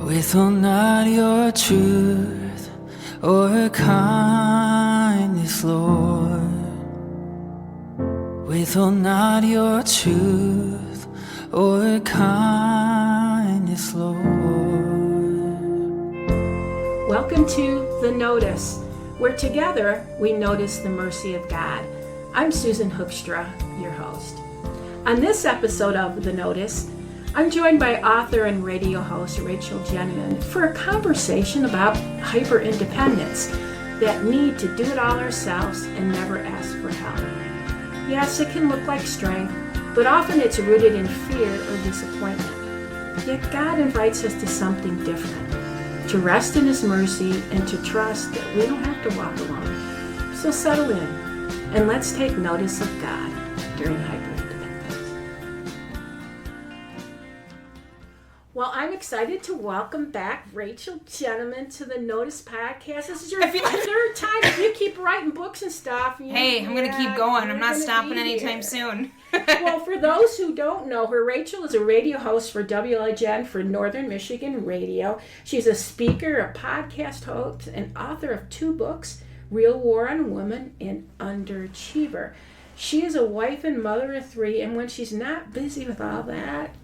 Withhold not your truth or kindness, Lord. Withhold not your truth or kindness, Lord. Welcome to The Notice, where together we notice the mercy of God. I'm Susan Hoekstra, your host. On this episode of The Notice, I'm joined by author and radio host Rachael Jenneman for a conversation about hyper-independence, that need to do it all ourselves and never ask for help. Yes, it can look like strength, but often it's rooted in fear or disappointment. Yet God invites us to something different, to rest in His mercy and to trust that we don't have to walk alone. So settle in and let's take notice of God during hyper-independence. Well, I'm excited to welcome back Rachael Jenneman to the Notice podcast. This is your third time. You keep writing books and stuff. Hey, I'm going to keep going. I'm not stopping anytime soon. Well, for those who don't know her, Rachael is a radio host for WLGN for Northern Michigan Radio. She's a speaker, a podcast host, and author of 2 books, Real War on Women and Underachiever. She is a wife and mother of 3, and when she's not busy with all that,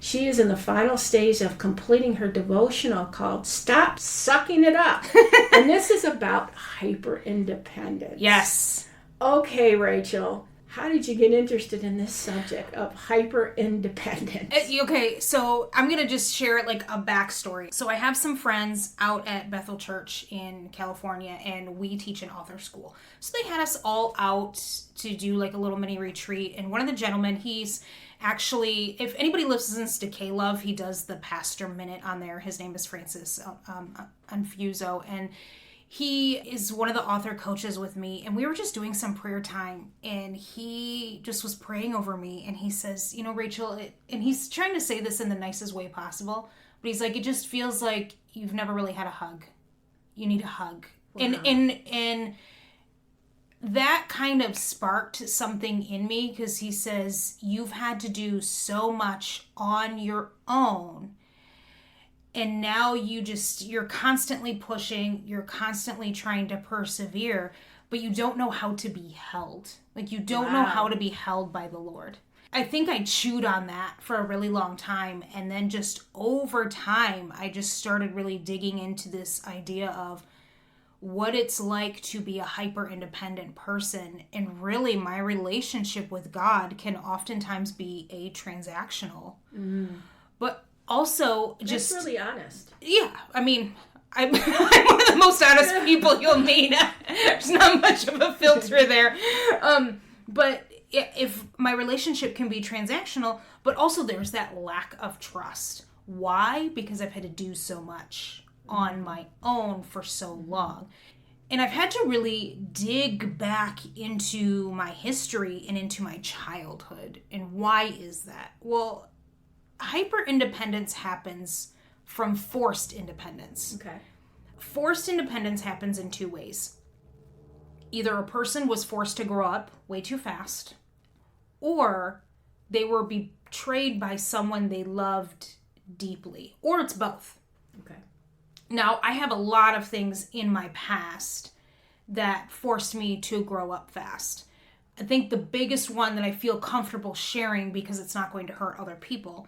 she is in the final stage of completing her devotional called Stop Sucking It Up. And this is about hyper-independence. Yes. Okay, Rachael, how did you get interested in this subject of hyper-independence? Okay, so I'm going to just share like a backstory. So I have some friends out at Bethel Church in California, and we teach an author school. So they had us all out to do like a little mini retreat. And one of the gentlemen, he's actually, if anybody listens to K-Love, he does the Pastor Minute on there. His name is Francis Unfuso, and he is one of the author coaches with me, and we were just doing some prayer time, and he just was praying over me, and he says, you know, Rachael, and he's trying to say this in the nicest way possible, but he's like, it just feels like you've never really had a hug. You need a hug. Wow. And that kind of sparked something in me, because he says, you've had to do so much on your own, and now you're constantly pushing, you're constantly trying to persevere, but you don't know how to be held. Like, you don't know how to be held by the Lord. I think I chewed on that for a really long time, and then just over time, I just started really digging into this idea of what it's like to be a hyper-independent person. And really, my relationship with God can oftentimes be a transactional. But also just... That's really honest. Yeah, I mean, I'm one of the most honest people you'll meet. There's not much of a filter there. But if my relationship can be transactional, but also there's that lack of trust. Why? Because I've had to do so much on my own for so long. And I've had to really dig back into my history and into my childhood. And why is that? Well, hyper-independence happens from forced independence. Okay. Forced independence happens in 2 ways. Either a person was forced to grow up way too fast, or they were betrayed by someone they loved deeply, or it's both. Okay. Now, I have a lot of things in my past that forced me to grow up fast. I think the biggest one that I feel comfortable sharing, because it's not going to hurt other people,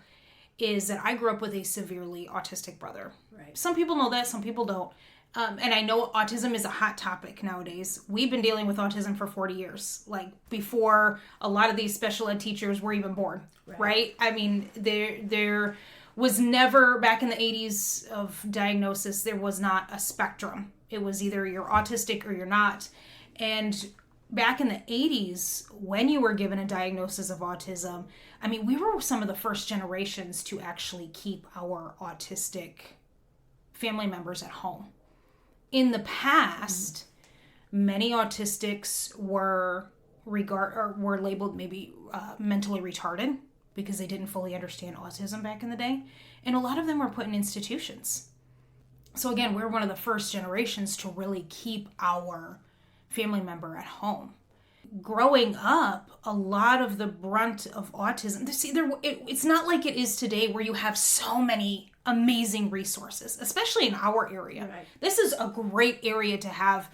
is that I grew up with a severely autistic brother. Right. Some people know that, some people don't. And I know autism is a hot topic nowadays. We've been dealing with autism for 40 years, like before a lot of these special ed teachers were even born, right? I mean, there was never, back in the 80s of diagnosis, there was not a spectrum. It was either you're autistic or you're not. And back in the 80s, when you were given a diagnosis of autism, I mean, we were some of the first generations to actually keep our autistic family members at home. In the past, many autistics were labeled maybe mentally retarded, because they didn't fully understand autism back in the day. And a lot of them were put in institutions. So again, we're one of the first generations to really keep our family member at home. Growing up, a lot of the brunt of autism, it's not like it is today where you have so many amazing resources, especially in our area. Right. This is a great area to have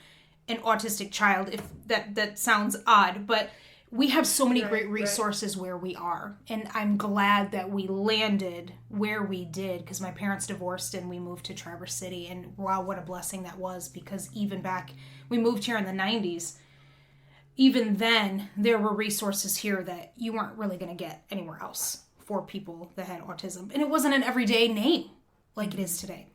an autistic child, if that sounds odd, but we have so many great resources where we are. And I'm glad that we landed where we did, because my parents divorced and we moved to Traverse City. And wow, what a blessing that was, because even back, we moved here in the 90s. Even then, there were resources here that you weren't really going to get anywhere else for people that had autism. And it wasn't an everyday name like it is today.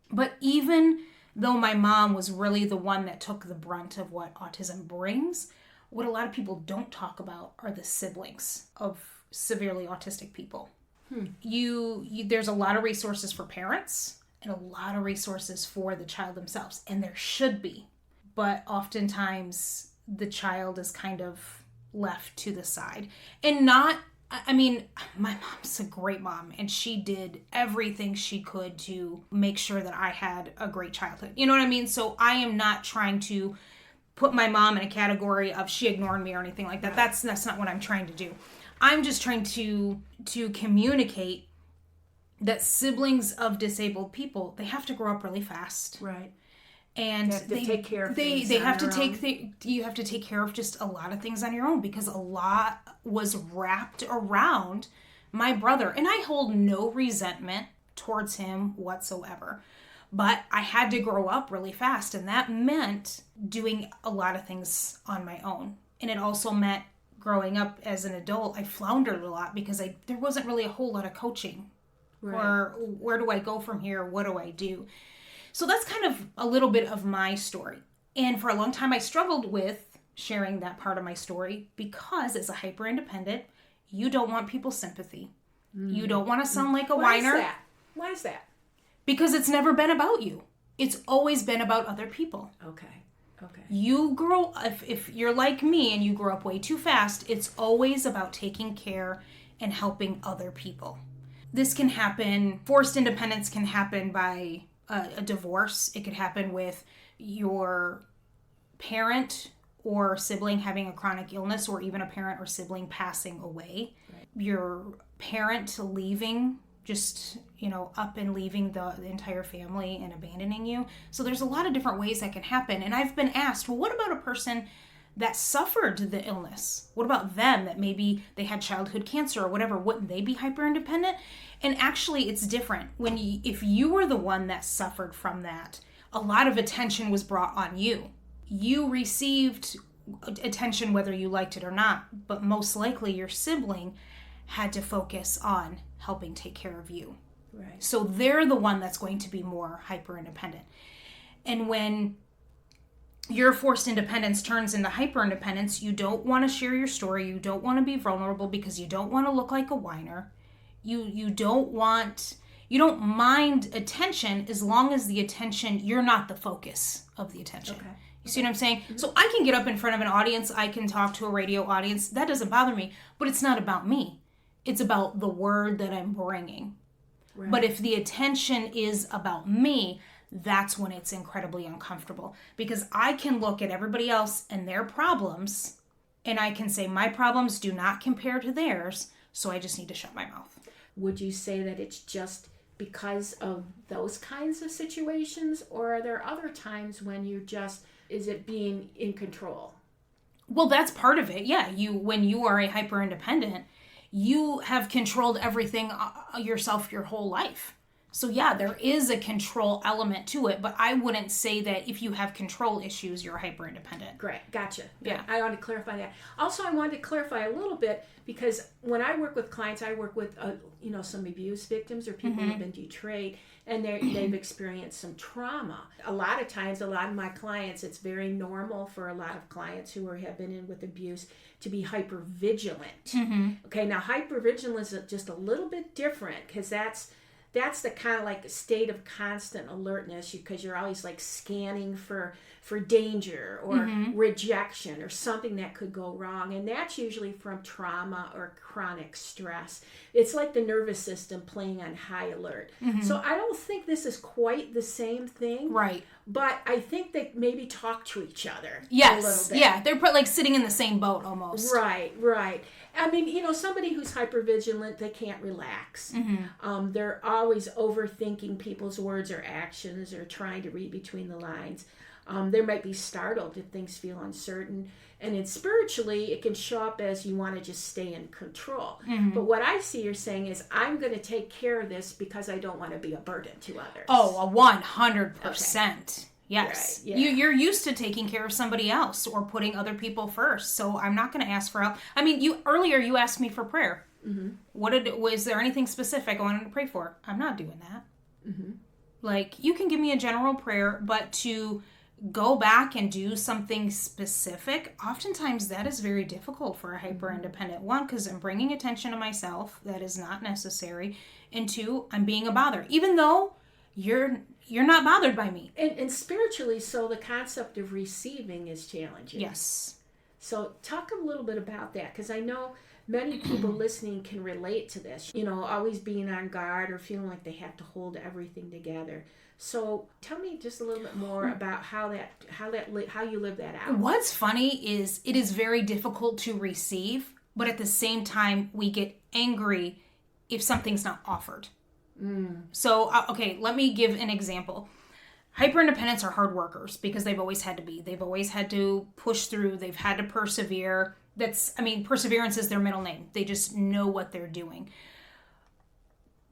But even though my mom was really the one that took the brunt of what autism brings, what a lot of people don't talk about are the siblings of severely autistic people. There's a lot of resources for parents and a lot of resources for the child themselves, and there should be. But oftentimes the child is kind of left to the side. And not, I mean, my mom's a great mom, and she did everything she could to make sure that I had a great childhood. You know what I mean? So I am not trying to put my mom in a category of she ignored me or anything like that. That's not what I'm trying to do. I'm just trying to communicate that siblings of disabled people, they have to grow up really fast. Right. And they take care of things. They have to you have to take care of just a lot of things on your own, because a lot was wrapped around my brother. And I hold no resentment towards him whatsoever. But I had to grow up really fast, and that meant doing a lot of things on my own. And it also meant growing up as an adult, I floundered a lot because there wasn't really a whole lot of coaching. Right. Or where do I go from here? What do I do? So that's kind of a little bit of my story. And for a long time, I struggled with sharing that part of my story, because as a hyper-independent, you don't want people's sympathy. You don't want to sound like a whiner. Why is that? Because it's never been about you. It's always been about other people. Okay. You grow, if you're like me and you grow up way too fast, it's always about taking care and helping other people. This can happen, forced independence can happen by a divorce. It could happen with your parent or sibling having a chronic illness, or even a parent or sibling passing away. Right. Your parent leaving, just, up and leaving the entire family and abandoning you. So there's a lot of different ways that can happen. And I've been asked, well, what about a person that suffered the illness? What about them, that maybe they had childhood cancer or whatever? Wouldn't they be hyper-independent? And actually, it's different. If you were the one that suffered from that, a lot of attention was brought on you. You received attention whether you liked it or not, but most likely your sibling had to focus on helping take care of you. Right. So they're the one that's going to be more hyper-independent. And when your forced independence turns into hyper-independence, you don't want to share your story. You don't want to be vulnerable because you don't want to look like a whiner. You don't mind attention, as long as the attention, you're not the focus of the attention. Okay. You see what I'm saying? Mm-hmm. So I can get up in front of an audience. I can talk to a radio audience. That doesn't bother me, but it's not about me. It's about the word that I'm bringing. Right. But if the attention is about me, that's when it's incredibly uncomfortable, because I can look at everybody else and their problems, and I can say my problems do not compare to theirs, so I just need to shut my mouth. Would you say that it's just because of those kinds of situations, or are there other times when is it being in control? Well, that's part of it. Yeah, when you are a hyper-independent, you have controlled everything yourself your whole life. So yeah, there is a control element to it, but I wouldn't say that if you have control issues, you're hyper-independent. Great, gotcha. Yeah. I want to clarify that. Also, I wanted to clarify a little bit, because when I work with clients, I work with some abuse victims or people who have been betrayed, and they've experienced some trauma. A lot of times, a lot of my clients, it's very normal for a lot of clients who have been in with abuse to be hyper-vigilant. Mm-hmm. Okay, now hyper-vigilance is just a little bit different, because that's the kind of like state of constant alertness, because you're always like scanning for for danger or rejection or something that could go wrong. And that's usually from trauma or chronic stress. It's like the nervous system playing on high alert. So I don't think this is quite the same thing. Right. But I think they maybe talk to each other a Yes. little bit. Yeah. They're like sitting in the same boat almost. Right. I mean, somebody who's hypervigilant, they can't relax. They're always overthinking people's words or actions or trying to read between the lines. They might be startled if things feel uncertain. And then spiritually, it can show up as you want to just stay in control. But what I see you're saying is, I'm going to take care of this because I don't want to be a burden to others. Oh, 100%. Okay. Yes. Right, yeah. You're used to taking care of somebody else or putting other people first. So I'm not going to ask for help. I mean, earlier you asked me for prayer. Was there anything specific I wanted to pray for? I'm not doing that. Like, you can give me a general prayer, but to go back and do something specific, oftentimes that is very difficult for a hyper-independent. One, because I'm bringing attention to myself. That is not necessary. And two, I'm being a bother. Even though you're not bothered by me. And spiritually, so the concept of receiving is challenging. Yes. So talk a little bit about that, because I know many people listening can relate to this. Always being on guard or feeling like they have to hold everything together. So tell me just a little bit more about how you live that out. What's funny is it is very difficult to receive, but at the same time, we get angry if something's not offered. So, okay, let me give an example. Hyper-independents are hard workers because they've always had to be. They've always had to push through. They've had to persevere. Perseverance is their middle name. They just know what they're doing.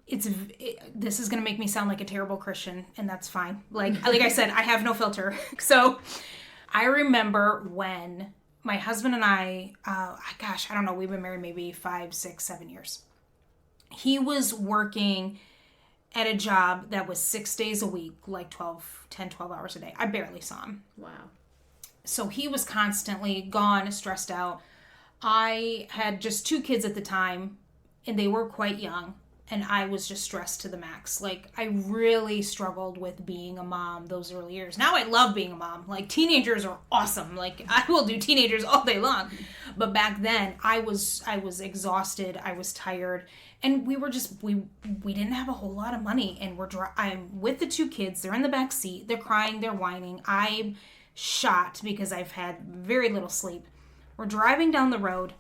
This is going to make me sound like a terrible Christian, and that's fine. Like I said, I have no filter. So I remember when my husband and I don't know, we've been married maybe 5, 6, 7 years. He was working at a job that was 6 days a week, like 10, 12 hours a day. I barely saw him. Wow. So he was constantly gone, stressed out. I had just 2 kids at the time, and they were quite young. And I was just stressed to the max. Like, I really struggled with being a mom those early years. Now I love being a mom. Like, teenagers are awesome. Like, I will do teenagers all day long. But back then, I was exhausted. I was tired. And we were just, we didn't have a whole lot of money. And I'm with the 2 kids. They're in the back seat. They're crying. They're whining. I'm shot because I've had very little sleep. We're driving down the road.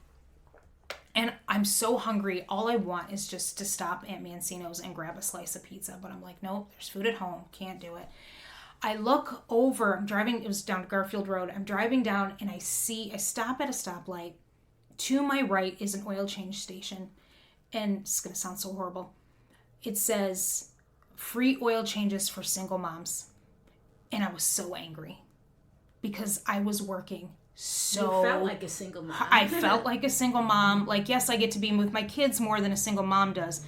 And I'm so hungry. All I want is just to stop at Mancino's and grab a slice of pizza. But I'm like, nope, there's food at home. Can't do it. I look over. I'm driving. It was down Garfield Road. I'm driving down and I stop at a stoplight. To my right is an oil change station. And it's going to sound so horrible. It says, free oil changes for single moms. And I was so angry because I was working so you felt like a single mom. I felt like a single mom. Like, yes, I get to be with my kids more than a single mom does.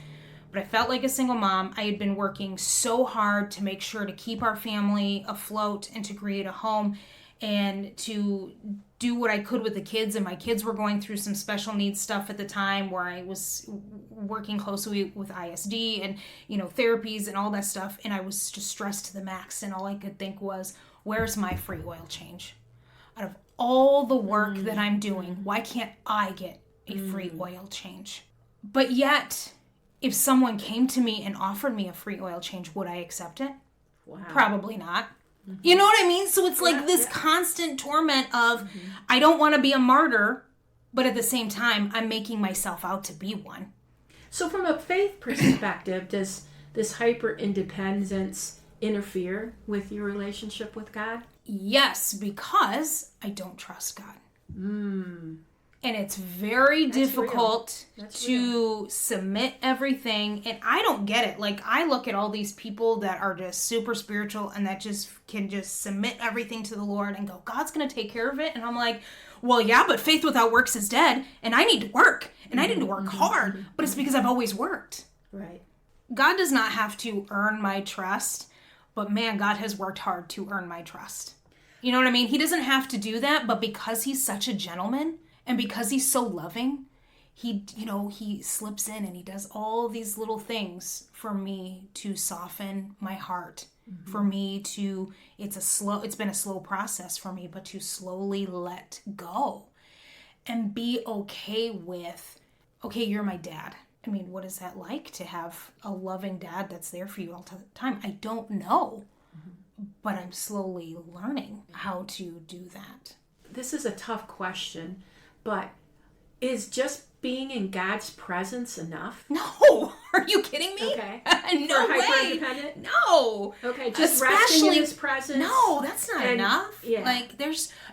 But I felt like a single mom. I had been working so hard to make sure to keep our family afloat and to create a home and to do what I could with the kids. And my kids were going through some special needs stuff at the time where I was working closely with ISD and, therapies and all that stuff. And I was just stressed to the max. And all I could think was, where's my free oil change? Out of all the work that I'm doing, why can't I get a free oil change? But yet, if someone came to me and offered me a free oil change, would I accept it? Wow. Probably not. You know what I mean? So it's like this constant torment of, I don't want to be a martyr, but at the same time, I'm making myself out to be one. So from a faith perspective, does this hyper-independence interfere with your relationship with God? Yes, because I don't trust God. And it's very difficult to submit everything. And I don't get it. Like, I look at all these people that are just super spiritual and that just can just submit everything to the Lord and go, God's going to take care of it. And I'm like, well, yeah, but faith without works is dead. And I need to work. And I need to work hard. But it's because I've always worked. Right. God does not have to earn my trust. But man, God has worked hard to earn my trust. You know what I mean? He doesn't have to do that. But because he's such a gentleman and because he's so loving, he slips in and he does all these little things for me to soften my heart, for me to, it's been a slow process for me, but to slowly let go and be okay with, okay, you're my dad. I mean, what is that like to have a loving dad that's there for you all the time? I don't know, but I'm slowly learning how to do that. This is a tough question, but is just being in God's presence enough? No, are you kidding me? Okay. No For way. hyper-independent? No. Okay, just resting in His presence? No, that's not enough. Yeah. Like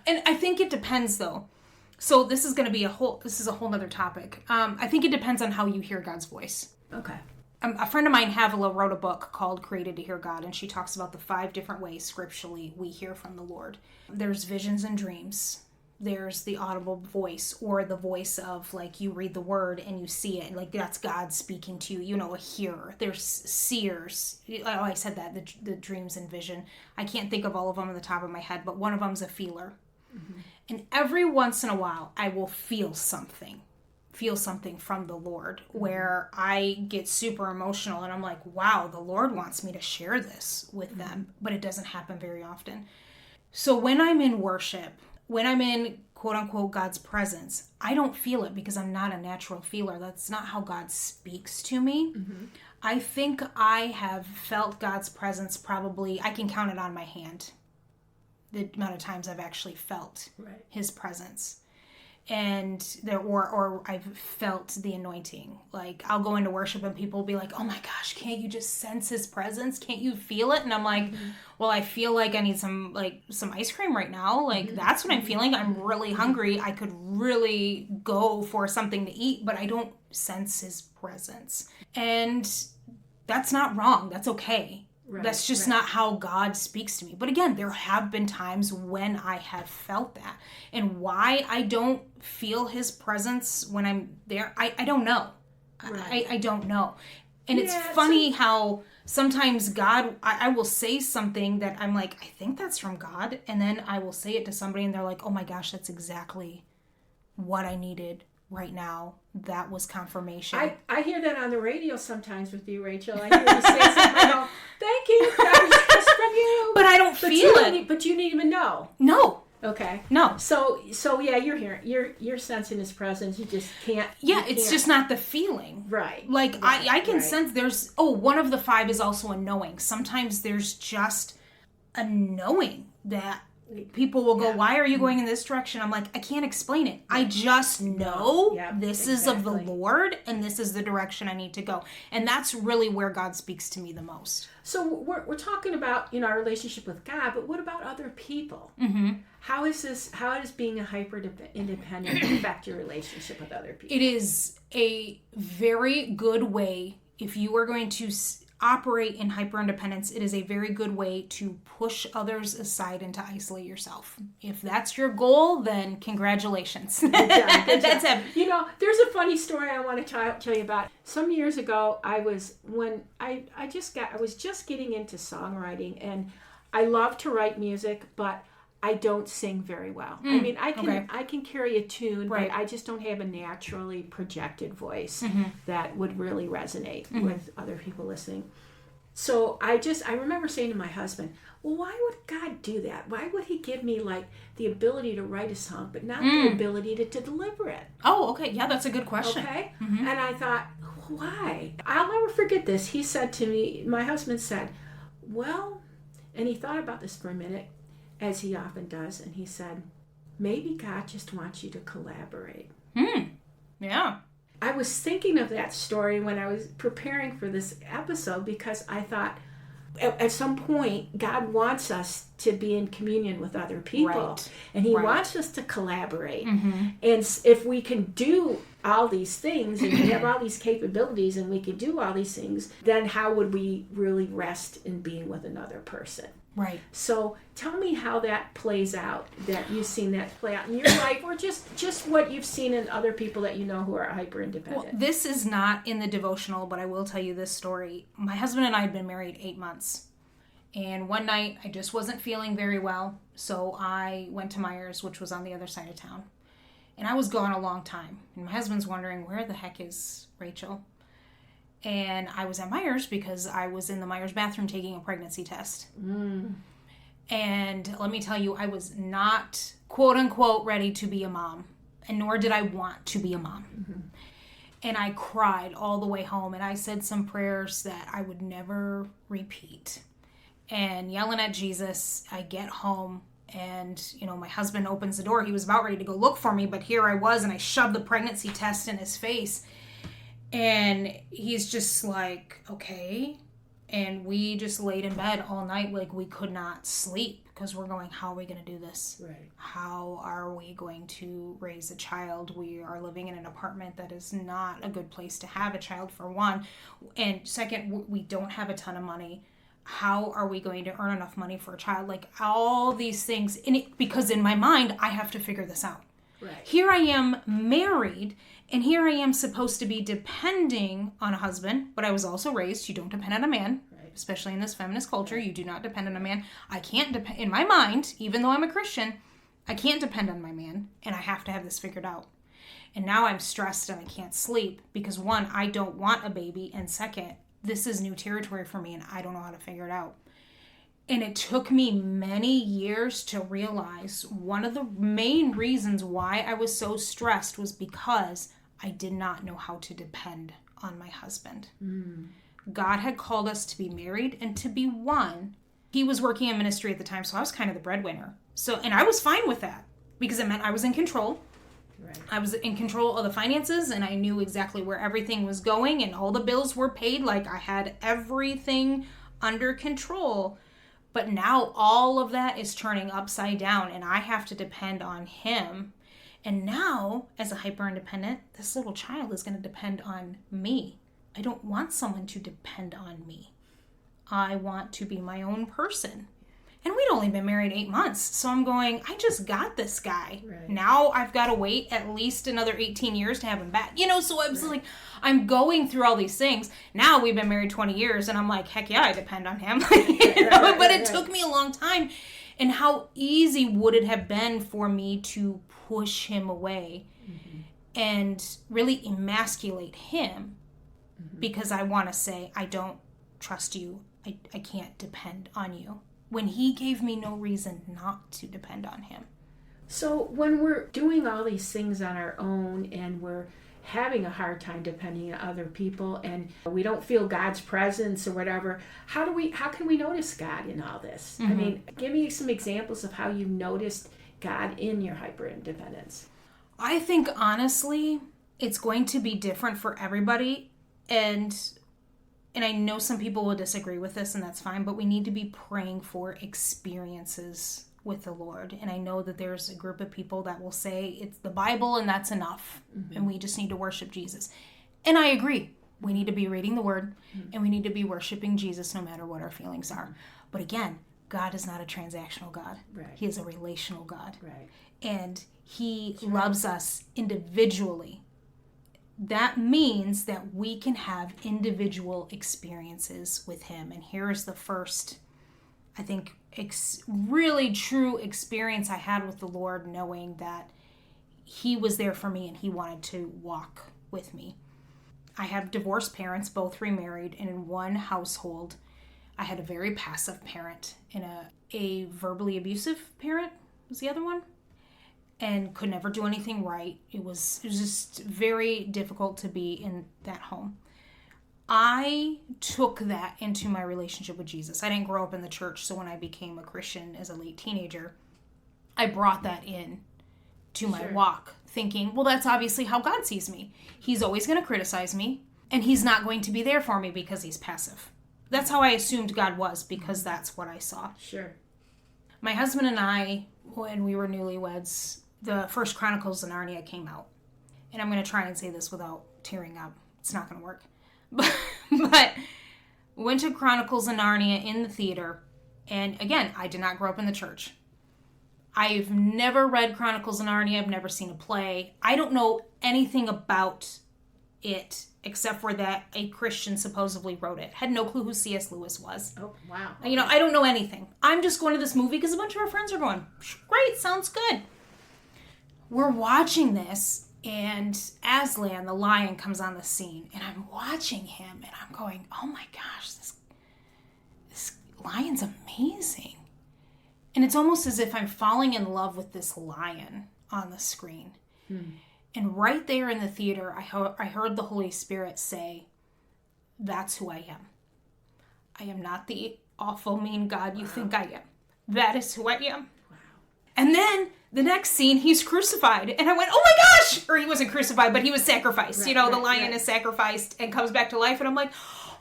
and I think it depends though. So this is going to be a whole nother topic. I think it depends on how you hear God's voice. Okay. A friend of mine, Havila, wrote a book called Created to Hear God, and she talks about the 5 different ways scripturally we hear from the Lord. There's visions and dreams. There's the audible voice, or the voice of, like, you read the word and you see it, like that's God speaking to you, a hearer. There's seers. Oh, I said that, the dreams and vision. I can't think of all of them on the top of my head, but one of them's a feeler. Mm-hmm. And every once in a while, I will feel something from the Lord where I get super emotional and I'm like, wow, the Lord wants me to share this with them, but it doesn't happen very often. So when I'm in worship, when I'm in quote unquote God's presence, I don't feel it because I'm not a natural feeler. That's not how God speaks to me. Mm-hmm. I think I have felt God's presence probably, I can count it on my hand, the amount of times I've actually felt His presence. And or I've felt the anointing. Like, I'll go into worship and people will be like, oh my gosh, can't you just sense His presence? Can't you feel it? And I'm like, well, I feel like I need some ice cream right now. Like, that's what I'm feeling. I'm really hungry. I could really go for something to eat, but I don't sense His presence. And that's not wrong. That's okay. That's just not how God speaks to me. But again, there have been times when I have felt that. And why I don't feel His presence when I'm there, I don't know. I don't know. And it's funny how sometimes God, I will say something that I'm like, I think that's from God. And then I will say it to somebody and they're like, oh my gosh, that's exactly what I needed right now. That was confirmation. I hear that on the radio sometimes with you, Rachel. I hear you say something, I go, thank you, that was just from you. But I don't feel it. But you didn't even know. No. Okay. No. So yeah, you're here. You're sensing His presence. You just can't. Yeah, it's just not the feeling. Right. Like, I can sense there's, one of the 5 is also a knowing. Sometimes there's just a knowing that people will go, why are you going in this direction? I'm like, I can't explain it. I just know this is of the Lord and this is the direction I need to go. And that's really where God speaks to me the most. So we're talking about, our relationship with God, but what about other people? Mm-hmm. How does being a hyper-independent affect your relationship with other people? It is a very good way, if you are going to operate in hyper-independence, it is a very good way to push others aside and to isolate yourself. If that's your goal, then congratulations. Good job. That's it. There's a funny story I want to tell you about. Some years ago, I was just getting into songwriting, and I love to write music, but I don't sing very well. I mean, I can carry a tune, but I just don't have a naturally projected voice that would really resonate with other people listening. So I remember saying to my husband, well, why would God do that? Why would He give me like the ability to write a song, but not the ability to deliver it? Oh, okay. Yeah, that's a good question. Okay. Mm-hmm. And I thought, why? I'll never forget this. He said to me, my husband said, well, and he thought about this for a minute, as he often does, and he said, maybe God just wants you to collaborate. Yeah. I was thinking of that story when I was preparing for this episode because I thought at some point God wants us to be in communion with other people, and He wants us to collaborate. Mm-hmm. And if we can do all these things and we have all these capabilities and we can do all these things, then how would we really rest in being with another person? Right. So tell me how that plays out, that you've seen that play out in your life, or just what you've seen in other people that you know who are hyper-independent. Well, this is not in the devotional, but I will tell you this story. My husband and I had been married 8 months. And one night, I just wasn't feeling very well. So I went to Myers, which was on the other side of town. And I was gone a long time. And my husband's wondering, where the heck is Rachel? And I was at Myers because I was in the Myers bathroom taking a pregnancy test. And let me tell you, I was not, quote unquote, ready to be a mom. And nor did I want to be a mom. And I cried all the way home. And I said some prayers that I would never repeat. And yelling at Jesus, I get home. And, my husband opens the door. He was about ready to go look for me. But here I was. And I shoved the pregnancy test in his face. And he's just like, okay. And we just laid in bed all night like we could not sleep because we're going, how are we going to do this? Right. How are we going to raise a child? We are living in an apartment that is not a good place to have a child, for one. And second, we don't have a ton of money. How are we going to earn enough money for a child? Like all these things. Because in my mind, I have to figure this out. Right. Here I am married, and here I am supposed to be depending on a husband, but I was also raised, you don't depend on a man, right, especially in this feminist culture. You do not depend on a man. I can't depend, in my mind, even though I'm a Christian, I can't depend on my man, and I have to have this figured out. And now I'm stressed and I can't sleep because, one, I don't want a baby, and second, this is new territory for me and I don't know how to figure it out. And it took me many years to realize one of the main reasons why I was so stressed was because I did not know how to depend on my husband. God had called us to be married and to be one. He was working in ministry at the time, so I was kind of the breadwinner. And I was fine with that because it meant I was in control. Right. I was in control of the finances, and I knew exactly where everything was going, and all the bills were paid. Like I had everything under control. But now all of that is turning upside down, and I have to depend on him. And now, as a hyper-independent, this little child is going to depend on me. I don't want someone to depend on me. I want to be my own person. And we'd only been married 8 months. So I'm going, I just got this guy. Right. Now I've got to wait at least another 18 years to have him back. So I was like, I'm going through all these things. Now we've been married 20 years and I'm like, heck yeah, I depend on him. But it took me a long time. And how easy would it have been for me to push him away and really emasculate him because I want to say, I don't trust you. I can't depend on you. When he gave me no reason not to depend on him. So when we're doing all these things on our own and we're having a hard time depending on other people and we don't feel God's presence or whatever, how can we notice God in all this? I mean, give me some examples of how you noticed God in your hyper independence. I think honestly, it's going to be different for everybody, and I know some people will disagree with this, and that's fine, but we need to be praying for experiences with the Lord. And I know that there's a group of people that will say it's the Bible and that's enough, and we just need to worship Jesus. And I agree. We need to be reading the Word, and we need to be worshiping Jesus no matter what our feelings are. But again, God is not a transactional God. Right. He is a relational God. Right. And He loves us individually. That means that we can have individual experiences with Him. And here is the first, I think, really true experience I had with the Lord, knowing that He was there for me and He wanted to walk with me. I have divorced parents, both remarried, and in one household, I had a very passive parent and a verbally abusive parent was the other one. And could never do anything right. It was just very difficult to be in that home. I took that into my relationship with Jesus. I didn't grow up in the church, so when I became a Christian as a late teenager, I brought that in to my walk, thinking, well, that's obviously how God sees me. He's always going to criticize me, and He's not going to be there for me because He's passive. That's how I assumed God was, because that's what I saw. Sure. My husband and I, when we were newlyweds, the first Chronicles of Narnia came out. And I'm going to try and say this without tearing up. It's not going to work. But went to Chronicles of Narnia in the theater. And again, I did not grow up in the church. I've never read Chronicles of Narnia. I've never seen a play. I don't know anything about it except for that a Christian supposedly wrote it. Had no clue who C.S. Lewis was. Oh, wow. Okay. You know, I don't know anything. I'm just going to this movie because a bunch of our friends are going. Great, sounds good. we're watching this, and Aslan, the lion, comes on the scene, and I'm watching him, and I'm going, oh my gosh, this lion's amazing. And it's almost as if I'm falling in love with this lion on the screen. And right there in the theater, I heard the Holy Spirit say, that's who I am. I am not the awful, mean God you think I am. That is who I am. Wow. And then the next scene, he's crucified. And I went, oh my gosh! Or he wasn't crucified, but he was sacrificed. Right, the lion is sacrificed and comes back to life. And I'm like,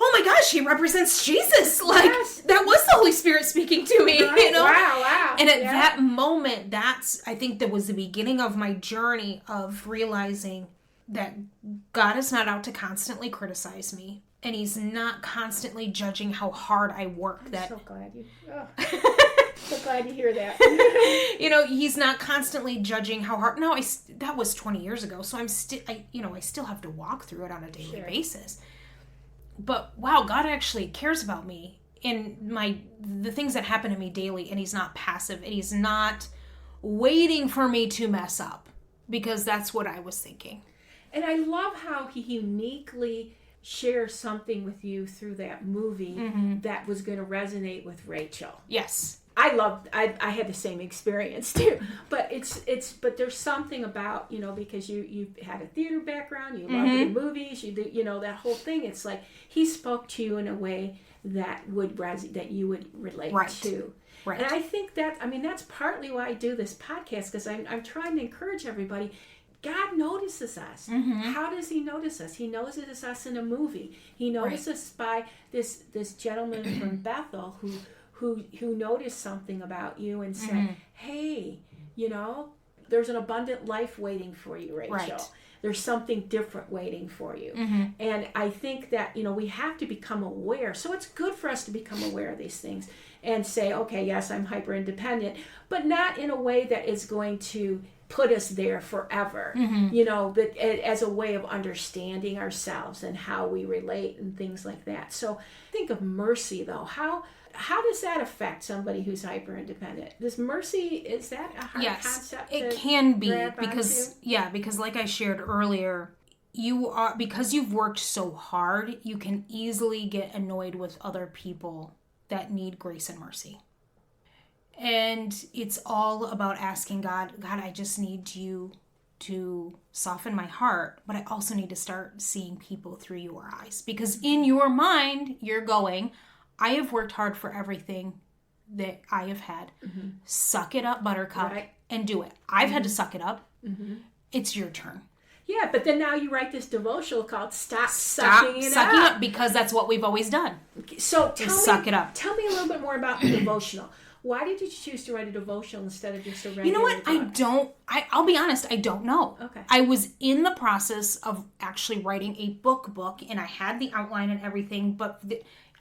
oh my gosh, he represents Jesus. Like, that was the Holy Spirit speaking to me, right. Wow. And at that moment, I think that was the beginning of my journey of realizing that God is not out to constantly criticize me. And he's not constantly judging how hard I work. I'm so glad so glad to hear that. He's not constantly judging how hard. No, that was 20 years ago. So I still have to walk through it on a daily basis. But wow, God actually cares about me and the things that happen to me daily, and he's not passive, and he's not waiting for me to mess up, because that's what I was thinking. And I love how he uniquely shares something with you through that movie that was going to resonate with Rachel. Yes. I had the same experience too, but but there's something about, because you had a theater background, you love the movies, that whole thing. It's like he spoke to you in a way that that you would relate to. Right. And I think that's partly why I do this podcast, because I'm trying to encourage everybody. God notices us. How does he notice us? He notices us in a movie. He notices us by this gentleman from Bethel who noticed something about you and said, hey, there's an abundant life waiting for you, Rachel. Right. There's something different waiting for you. And I think that, we have to become aware. So it's good for us to become aware of these things and say, okay, yes, I'm hyper independent, but not in a way that is going to put us there forever, but as a way of understanding ourselves and how we relate and things like that. So think of mercy, though. How does that affect somebody who's hyper independent? Does mercy, is that a hard concept? It can be, because like I shared earlier, because you've worked so hard, you can easily get annoyed with other people that need grace and mercy. And it's all about asking God, I just need you to soften my heart, but I also need to start seeing people through your eyes. Because in your mind, you're going, I have worked hard for everything that I have had. Suck it up, Buttercup, and do it. I've had to suck it up. It's your turn. Yeah, but then now you write this devotional called Stop Sucking It Up. Because that's what we've always done. So suck it up. Tell me a little bit more about the devotional. Why did you choose to write a devotional instead of just a regular You know what? book? I'll be honest, I don't know. Okay. I was in the process of actually writing a book, and I had the outline and everything, but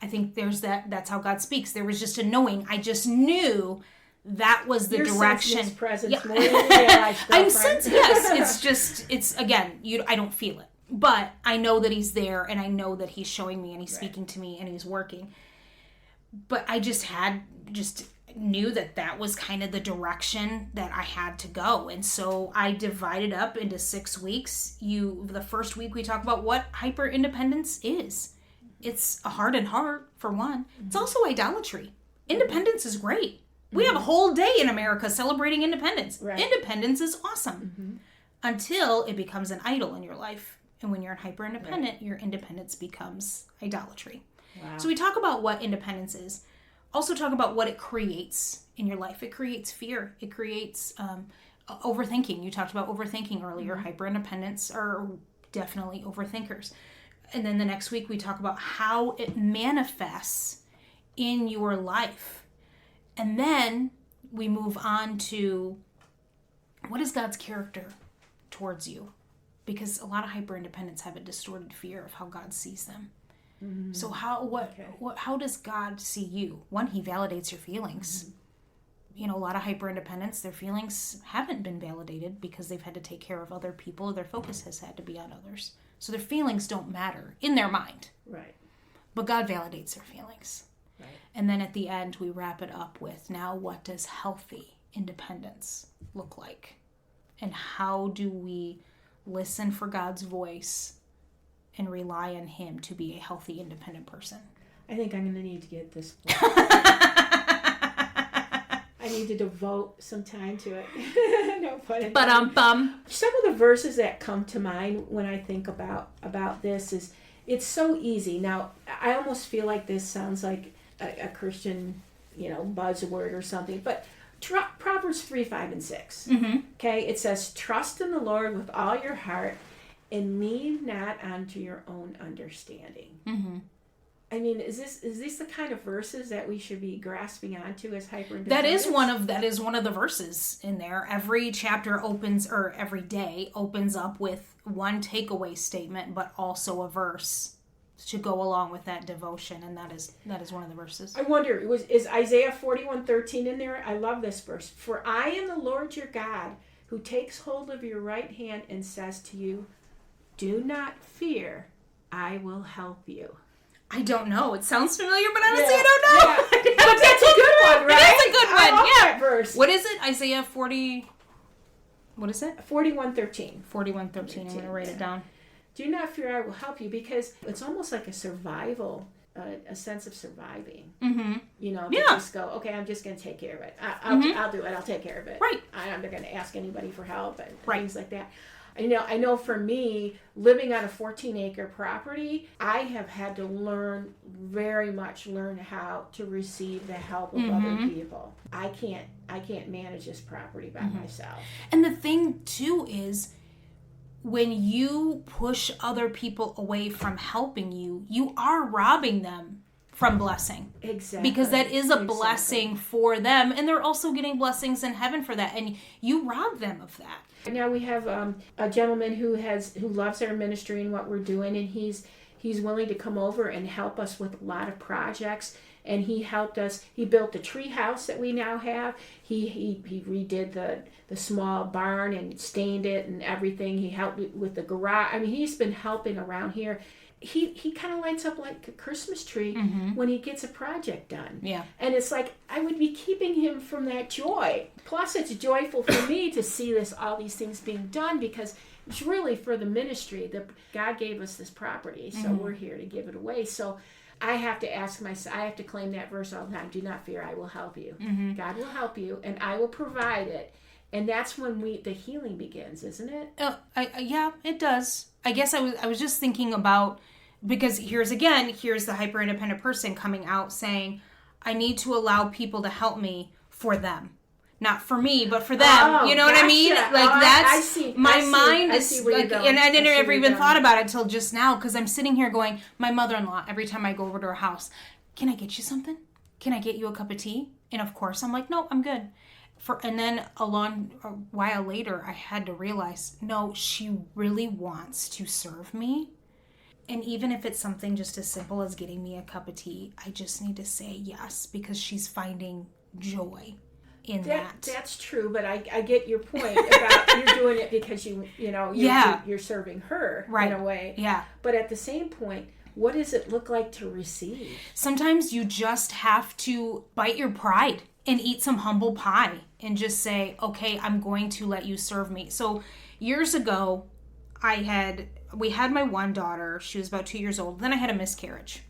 I think that's how God speaks. There was just a knowing. I just knew that was the direction. His presence more than you realize. I'm sensing, yes. It's again, I don't feel it. But I know that he's there, and I know that he's showing me, and he's speaking to me, and he's working. But I just knew that was kind of the direction that I had to go. And so I divided up into 6 weeks. The first week we talk about what hyper independence is. It's a hardened heart, for one. It's also idolatry. Independence is great. We have a whole day in America celebrating independence. Right. Independence is awesome. Until it becomes an idol in your life. And when you're hyper independent, your independence becomes idolatry. Wow. So we talk about what independence is. Also talk about what it creates in your life. It creates fear. It creates overthinking. You talked about overthinking earlier. Hyper-independents are definitely overthinkers. And then the next week we talk about how it manifests in your life. And then we move on to what is God's character towards you? Because a lot of hyper-independents have a distorted fear of how God sees them. So how does God see you? One, he validates your feelings. A lot of hyper-independents, their feelings haven't been validated because they've had to take care of other people. Their focus has had to be on others. So their feelings don't matter in their mind. Right. But God validates their feelings. Right. And then at the end, we wrap it up with, now what does healthy independence look like? And how do we listen for God's voice and rely on Him to be a healthy, independent person? I think I'm going to need to get this book. I need to devote some time to it. No pun intended. Some of the verses that come to mind when I think about this is, it's so easy. Now, I almost feel like this sounds like a Christian, buzzword or something, but Proverbs 3, 5, and 6. Mm-hmm. Okay, it says, trust in the Lord with all your heart and lean not onto your own understanding. Mm-hmm. I mean, is this the kind of verses that we should be grasping onto as hyper-independents? That is one of the verses in there. Every chapter every day opens up with one takeaway statement, but also a verse to go along with that devotion, and that is one of the verses. I wonder, is Isaiah 41:13 in there? I love this verse. For I am the Lord your God, who takes hold of your right hand and says to you, do not fear, I will help you. I don't know. It sounds familiar, but honestly, I don't know. Yeah. But that's a good one, right? It is a good one. I love that verse. What is it? Isaiah 40. What is it? 41:13. 41:13. I'm going to write it down. Do not fear, I will help you, because it's almost like a survival, a sense of surviving. Mm-hmm. To just go, okay, I'm just going to take care of it. I'll do it. I'll take care of it. Right. I'm not going to ask anybody for help and right. things like that. I know for me, living on a 14-acre property, I have had to learn how to receive the help of mm-hmm. other people. I can't manage this property by mm-hmm. myself. And the thing too is, when you push other people away from helping you, you are robbing them from blessing. Exactly. Because that is a blessing for them, and they're also getting blessings in heaven for that, and you rob them of that. Now we have a gentleman who loves our ministry and what we're doing, and he's willing to come over and help us with a lot of projects. And he helped us. He built the tree house that we now have. He redid the small barn and stained it and everything. He helped with the garage. I mean, he's been helping around here. He kind of lights up like a Christmas tree mm-hmm. when he gets a project done. Yeah. And it's like, I would be keeping him from that joy. Plus, it's joyful for me to see all these things being done, because it's really for the ministry. God gave us this property, so mm-hmm. we're here to give it away. So I have to ask myself, I have to claim that verse all the time. Do not fear, I will help you. Mm-hmm. God will help you, and I will provide it. And that's when the healing begins, isn't it? Yeah, it does. I guess I was just thinking about, because here's the hyper-independent person coming out saying, I need to allow people to help me for them. Not for me, but for them. Oh, you know what I mean? Like, that's, I see. My I mind see is, where like, you're going. and I didn't ever even thought about it till just now, because I'm sitting here going, my mother-in-law, every time I go over to her house, can I get you something? Can I get you a cup of tea? And of course, I'm like, no, I'm good. And then a while later, I had to realize, no, she really wants to serve me. And even if it's something just as simple as getting me a cup of tea, I just need to say yes, because she's finding joy in that. That's true, but I get your point about you're doing it because you're serving her in a way. Yeah. But at the same point, what does it look like to receive? Sometimes you just have to bite your pride and eat some humble pie and just say, okay, I'm going to let you serve me. So years ago, we had my one daughter. She was about 2 years old. Then I had a miscarriage.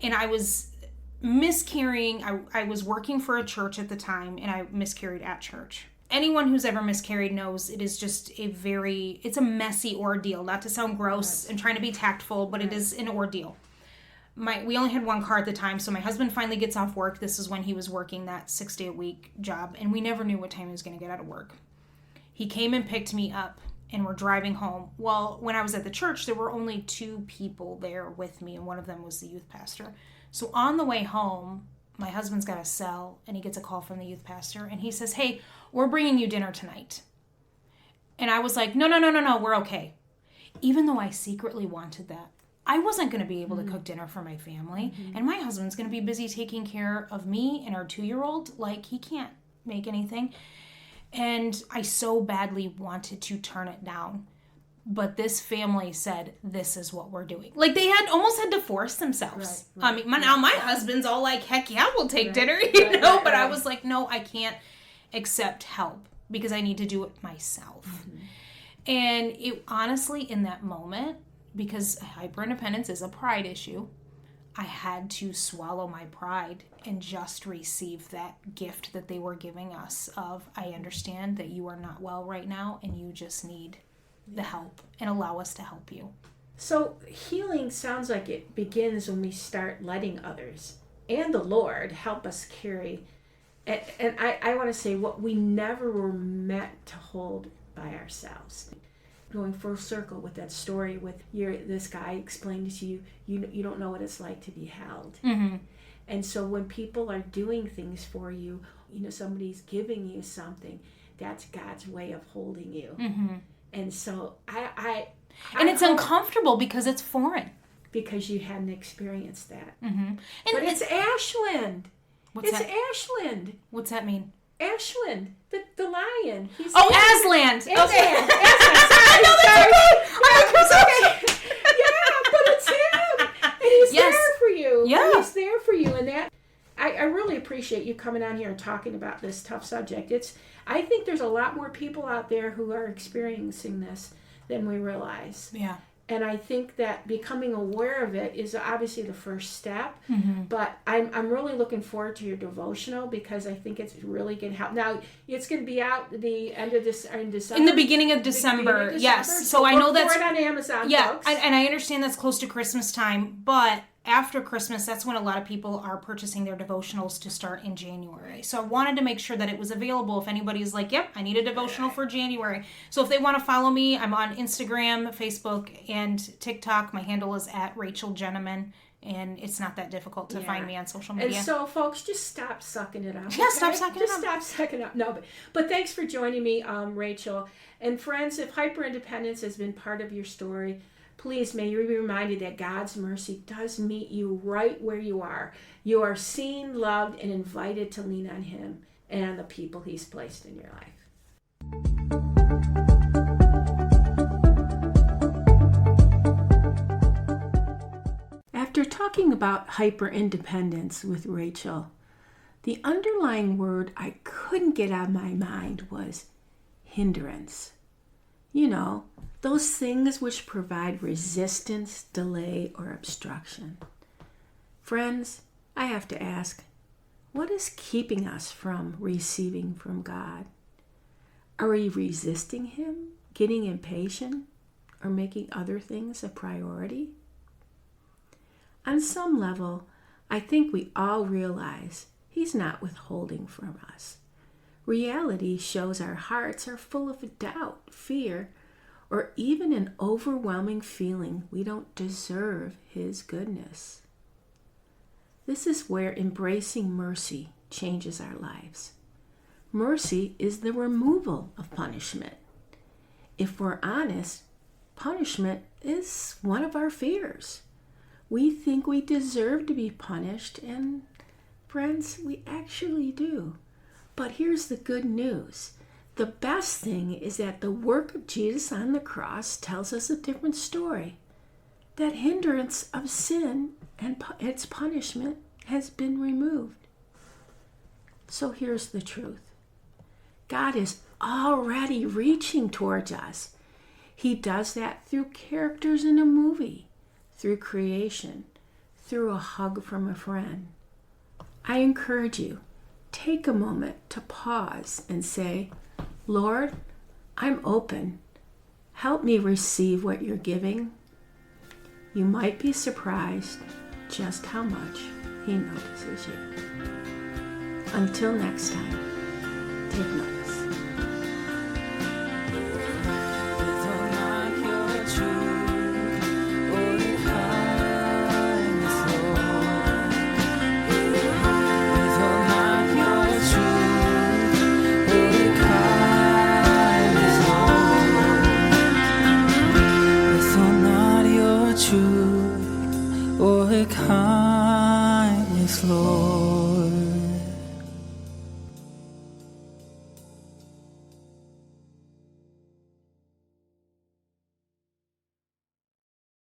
And I was miscarrying. I was working for a church at the time, and I miscarried at church. Anyone who's ever miscarried knows it is just it's a messy ordeal. Not to sound gross and trying to be tactful, but it is an ordeal. We only had one car at the time, so my husband finally gets off work. This is when he was working that 6-day-a-week job, and we never knew what time he was going to get out of work. He came and picked me up, and we're driving home. Well, when I was at the church, there were only 2 people there with me, and one of them was the youth pastor. So on the way home, my husband's got a cell, and he gets a call from the youth pastor, and he says, hey, we're bringing you dinner tonight. And I was like, no, we're okay. Even though I secretly wanted that. I wasn't going to be able to cook dinner for my family, and my husband's going to be busy taking care of me and our 2-year-old. Like, he can't make anything. And I so badly wanted to turn it down. But this family said, this is what we're doing. Like, they almost had to force themselves. Right. I mean, now my husband's all like, heck yeah, we'll take dinner, but I was like, no, I can't accept help because I need to do it myself. And it honestly, in that moment, because hyperindependence is a pride issue, I had to swallow my pride and just receive that gift that they were giving us of, I understand that you are not well right now and you just need the help, and allow us to help you. So healing sounds like it begins when we start letting others and the Lord help us carry. And I want to say what we never were meant to hold by ourselves. Going full circle with that story with this guy explained to you, you don't know what it's like to be held. And so when people are doing things for you, somebody's giving you something, that's God's way of holding you. And so and it's uncomfortable because it's foreign. Because you hadn't experienced that. And but it's Ashland. What's that? Ashland. What's that mean? Ashland, the lion. He's Aslan. Okay. Aslan. Yeah, but it's him. And he's there for you. Yeah. He's there for you. And that, I really appreciate you coming on here and talking about this tough subject. I think there's a lot more people out there who are experiencing this than we realize. Yeah. And I think that becoming aware of it is obviously the first step. But I'm really looking forward to your devotional because I think it's really going to help. Now, it's going to be out the end of this in December. In the beginning of December, yes. So I know that's look for it on Amazon. Yeah, folks. and I understand that's close to Christmas time, but after Christmas, that's when a lot of people are purchasing their devotionals to start in January. So I wanted to make sure that it was available if anybody's like, yep, I need a devotional for January. So if they want to follow me, I'm on Instagram, Facebook, and TikTok. My handle is at Rachael Jenneman, and it's not that difficult to find me on social media. And so, folks, just stop sucking it up. Yeah, stop sucking it up. Just stop sucking up. No, but thanks for joining me, Rachael. And friends, if hyperindependence has been part of your story, please may you be reminded that God's mercy does meet you right where you are. You are seen, loved, and invited to lean on Him and on the people He's placed in your life. After talking about hyperindependence with Rachael, the underlying word I couldn't get out of my mind was hindrance. Those things which provide resistance, delay, or obstruction. Friends, I have to ask, what is keeping us from receiving from God? Are we resisting Him, getting impatient, or making other things a priority? On some level, I think we all realize He's not withholding from us. Reality shows our hearts are full of doubt, fear, or even an overwhelming feeling we don't deserve His goodness. This is where embracing mercy changes our lives. Mercy is the removal of punishment. If we're honest, punishment is one of our fears. We think we deserve to be punished, and friends, we actually do. But here's the good news. The best thing is that the work of Jesus on the cross tells us a different story. That hindrance of sin and its punishment has been removed. So here's the truth. God is already reaching towards us. He does that through characters in a movie, through creation, through a hug from a friend. I encourage you, take a moment to pause and say, Lord, I'm open. Help me receive what you're giving. You might be surprised just how much He notices you. Until next time, take note.